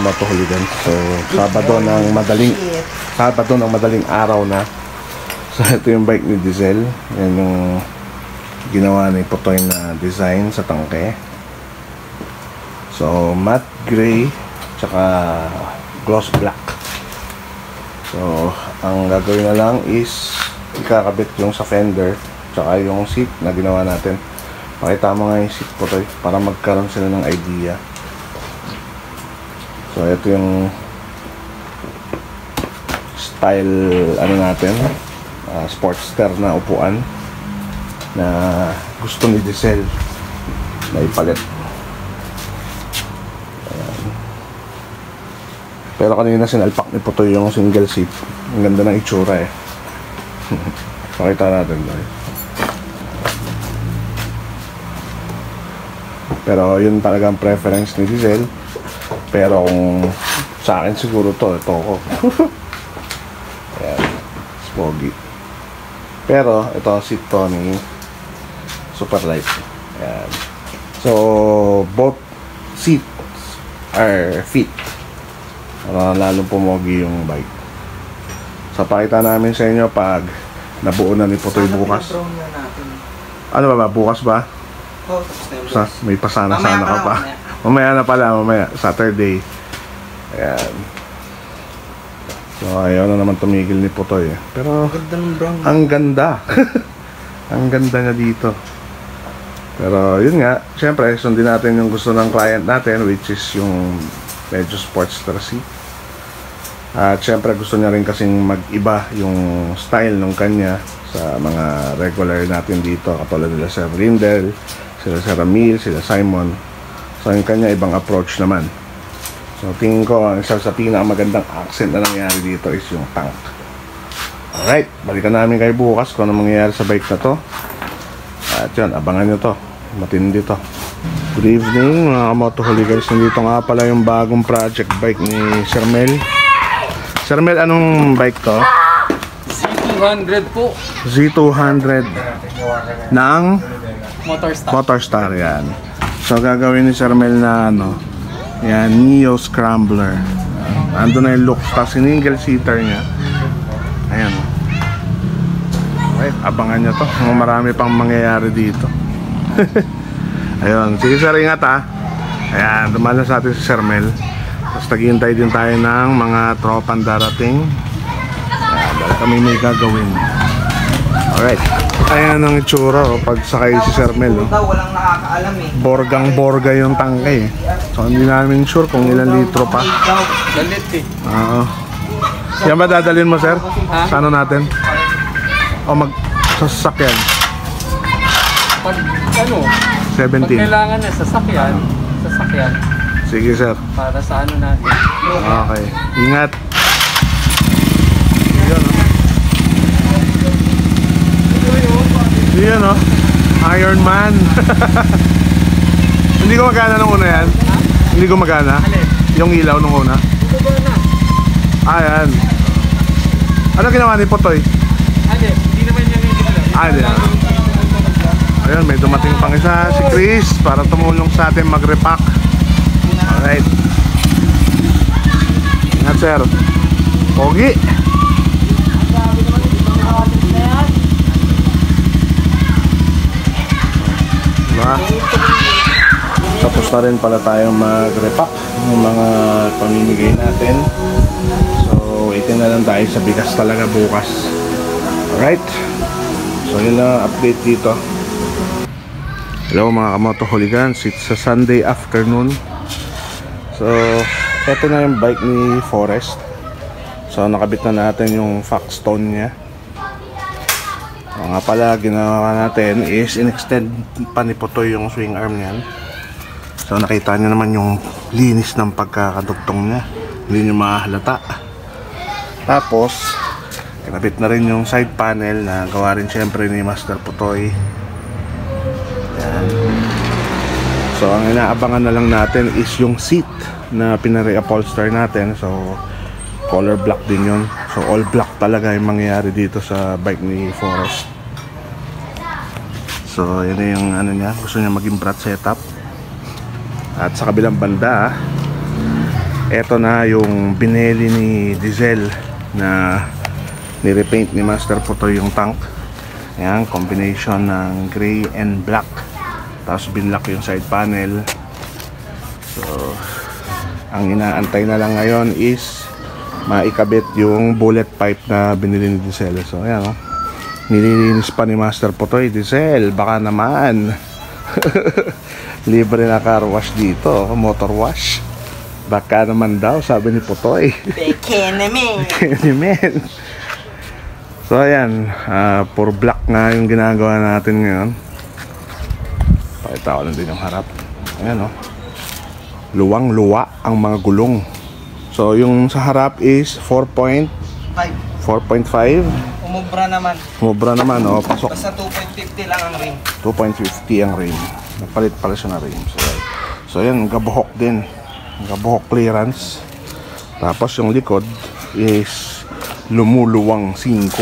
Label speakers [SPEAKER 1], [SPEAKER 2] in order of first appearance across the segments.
[SPEAKER 1] kamoto hooligan. So, Sabado ng madaling araw na. So, ito yung bike ni Diesel. Yan yung ginawa ni Putoy na design sa tangke. So, matte gray tsaka gloss black. So, ang gagawin na lang is ikakabit yung sa fender tsaka yung seat na ginawa natin. Pakita mo nga yung seat, Putoy, para magkaroon sila ng idea. So, ito yung style natin, Sportster na upuan na gusto ni Diesel na ipalit. Ayan. Pero kanina sinalpak ni Putoy yung single seat. Ang ganda ng itsura eh. Pakita natin tayo. Pero yun talagang preference ni Diesel. Pero kung sa akin siguro ito ko. Ayan, spogy. Pero ito seat to ni Superlight. Ayan. So both seats are fit. Lalong pumogi yung bike. So pakita namin sa inyo pag nabuo na ni Putoy bukas. Ano ba? Bukas ba? May pasana-sana ka pa. Mamaya na pala, mamaya, Saturday. Ayan. So, ayaw na naman tumigil ni Putoy. Pero, ang ganda. Ang ganda niya dito. Pero, yun nga, syempre, sundin natin yung gusto ng client natin, which is yung medyo Sportster seat. At syempre, gusto niya rin kasing mag-iba yung style ng kanya sa mga regular natin dito. Katulad nila Sir Rindel, sila Sir Ramil, sila Simon. So yung kanya ibang approach naman. So tingin ko ang isa sa pinakamagandang accent na nangyari dito is yung tank. Alright, balikan namin kayo bukas kung ano mangyayari sa bike na to. At yun, abangan nyo to. Matindi to. Good evening mga kamoto hooligans. Nandito nga pala yung bagong project bike ni Sir Mel. Sir Mel, anong bike to?
[SPEAKER 2] Z200 po.
[SPEAKER 1] Z200 ng
[SPEAKER 2] Motorstar,
[SPEAKER 1] yan. So gagawin ni Sir Mel na yan, Neo Scrambler. Ando na yung look, tapos single seater niya. Ayan. Okay, abangan nyo to. Marami pang mangyayari dito. Ayun, sige sir, ingat ha. Ayan, dumalan sa atin si Sir Mel. Tapos naghihintay din tayo ng mga tropang darating. Ayan, dahil kami may gagawin. Alright. Ayan ang itsura pag sakay si Sir Mel.
[SPEAKER 3] Walang nakakaalam eh.
[SPEAKER 1] Borgang-borga yung tangke eh. So hindi namin sure kung ilang litro pa.
[SPEAKER 2] Dalit eh.
[SPEAKER 1] Oo. Yan ba dadalhin mo, sir? Sa ano natin? O sasakyan?
[SPEAKER 2] Pag ano?
[SPEAKER 1] 17.
[SPEAKER 2] Pag kailangan na sasakyan.
[SPEAKER 1] Sige, sir.
[SPEAKER 2] Para sa ano natin.
[SPEAKER 1] Okay. Ingat. Yan o, Iron Man. Hindi ko magana nung una yan. Hindi ko magana. Yung ilaw nung una. Ayan. Ano ginawa ni Putoy?
[SPEAKER 2] Hindi naman niya may ilaw.
[SPEAKER 1] Ayun, may dumating pang isa, si Chris, para tumulong sa atin mag-repack. Alright. Ingat sir. Pogi. Tapos na rin pala tayong mag-repack ng mga pamimigay natin. So, waiting na lang tayo sa bigas talaga bukas. Alright. So, yun lang update dito. Hello mga kamoto hooligans. It's a Sunday afternoon. So, eto na yung bike ni Forrest. So, nakabit na natin yung Foxstone niya. Nga pala, ginawa natin is in-extend pa ni Putoy yung swing arm niyan. So nakita niyo naman yung linis ng pagkakadugtong niya. Hindi niyo mahalata. Tapos kinabit na rin yung side panel na gawa rin syempre ni Master Putoy. Yan. So ang inaabangan na lang natin is yung seat na pinare-upholster natin. So color black din yun. So all black talaga yung mangyayari dito sa bike ni Forrest. So yun na yung ano niya, gusto niya maging brat setup. At sa kabilang banda Ito na yung binili ni Diesel na nirepaint ni Master Putoy yung tank. Ayan, combination ng gray and black. Tapos binlock yung side panel. So ang inaantay na lang ngayon is maikabit yung bullet pipe na binili ni Diesel. So ayan, oh. Nililinis pa ni Master Putoy. Diesel, baka naman. Libre na car wash dito, motor wash. Baka naman daw, sabi ni Putoy.
[SPEAKER 3] Bekenemen.
[SPEAKER 1] Bekenemen. So ayan, puro black nga yung ginagawa natin ngayon. Pakita ko lang din yung harap. Ayan, oh. Luwang-luwa ang mga gulong. So yung sa harap is 4.5.
[SPEAKER 3] Umubra naman.
[SPEAKER 1] Umubra naman, oh. Pasok.
[SPEAKER 3] Basta 2.50 lang ang rim.
[SPEAKER 1] 2.50 ang rim. Nagpalit pala siya na rim. So ayan, gabuhok din. Gabuhok clearance. Tapos yung likod is lumuluwang 5.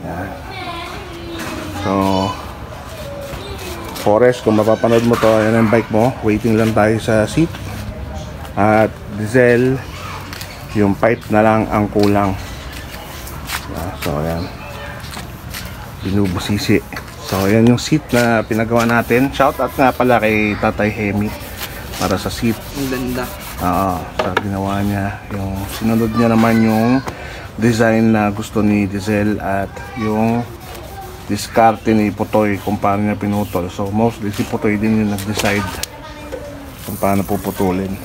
[SPEAKER 1] Yan. So Forest, kung mapapanood mo to, yan ang bike mo. Waiting lang tayo sa seat. At Diesel, yung pipe na lang ang kulang. So ayan, binubusisi. So ayan yung seat na pinagawa natin. Shout out nga pala kay Tatay Hemi para sa seat.
[SPEAKER 3] Ang ganda.
[SPEAKER 1] Sa ginawa niya, yung sinunod niya naman yung design na gusto ni Diesel at yung diskarte ni Putoy kung paano niya pinutol. So mostly si Putoy din yung nag-decide kung paano puputulin.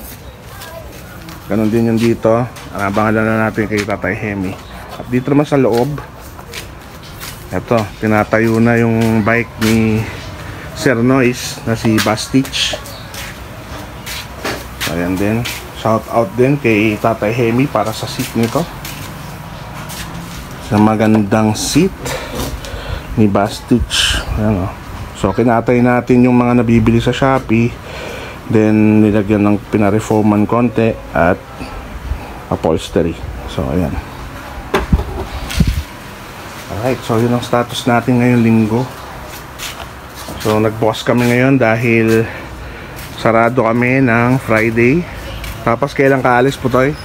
[SPEAKER 1] Ganon din yung dito. Abangan na natin kay Tatay Hemi. At dito naman sa loob, eto, tinatayo na yung bike ni Sir Noise na si Bastich. Ayan din, shout out din kay Tatay Hemi para sa seat nito. Sa magandang seat ni Bastich. Ayan, oh. So kinatay natin yung mga nabibili sa Shopee. Then nilagyan ng pinareforman konti at upholstery. So ayan. Alright, so yun ang status natin ngayong linggo. So nagbukas kami ngayon dahil sarado kami ng Friday. Tapos kailan ka alis, Putoy?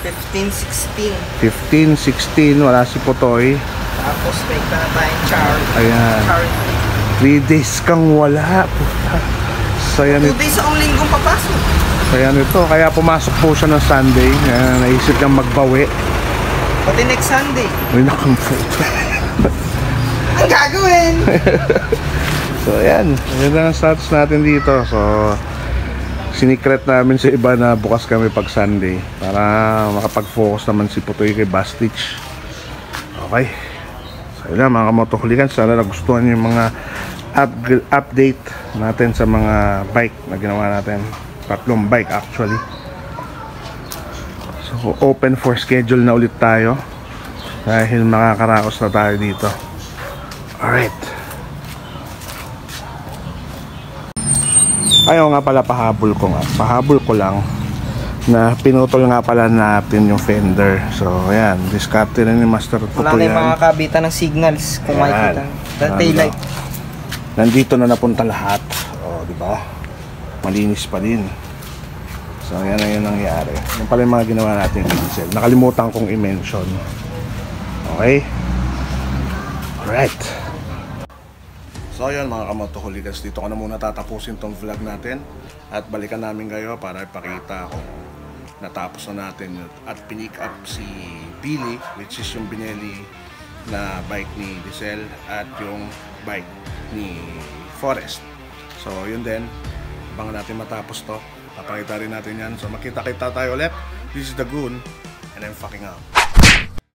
[SPEAKER 3] 15, 16.
[SPEAKER 1] 15, 16, wala si Putoy.
[SPEAKER 3] Tapos take na tayong charity.
[SPEAKER 1] Ayan, 3 days kang wala, puta. Saya
[SPEAKER 3] 2
[SPEAKER 1] nito.
[SPEAKER 3] days ang linggong papasok.
[SPEAKER 1] Saya nito, kaya pumasok po siya ng Sunday. Naisip niyang magbawi.
[SPEAKER 3] Pati next Sunday.
[SPEAKER 1] Uy, nakamputo.
[SPEAKER 3] Ang gagawin?
[SPEAKER 1] So ayan, ayan na ang status natin dito. So sinikret namin sa iba na bukas kami pag Sunday para makapag-focus naman si Putoy kay Bastich. Okay, so yun lang mga kamotohuligan. Sana nagustuhan yung mga update natin sa mga bike na ginawa natin. 3 bike actually. So open for schedule na ulit tayo dahil makakaraos na tayo dito. Alright. Ayaw nga pala, pahabol ko lang na pinutol nga pala natin yung fender. So ayan, diskarte na ni Master Putoy.
[SPEAKER 3] Wala na yung mga kabitan ng signals kung makikita. Taillight.
[SPEAKER 1] Nandito na napunta lahat. O, di ba? Malinis pa din. So ayan na yun nangyari. Yung pala yung mga ginawa natin yung diesel. Nakalimutan kong i-mention. Okay? Alright. So yun mga kamotohuligas, dito ko na muna tatapusin tong vlog natin at balikan namin kayo para ipakita kung natapos na natin at pinick up si Billy, which is yung binili na bike ni Diesel at yung bike ni Forest. So yun din, abangan natin matapos to, papakita rin natin yan. So makita-kita tayo ulit. This is the Goon and I'm fucking out.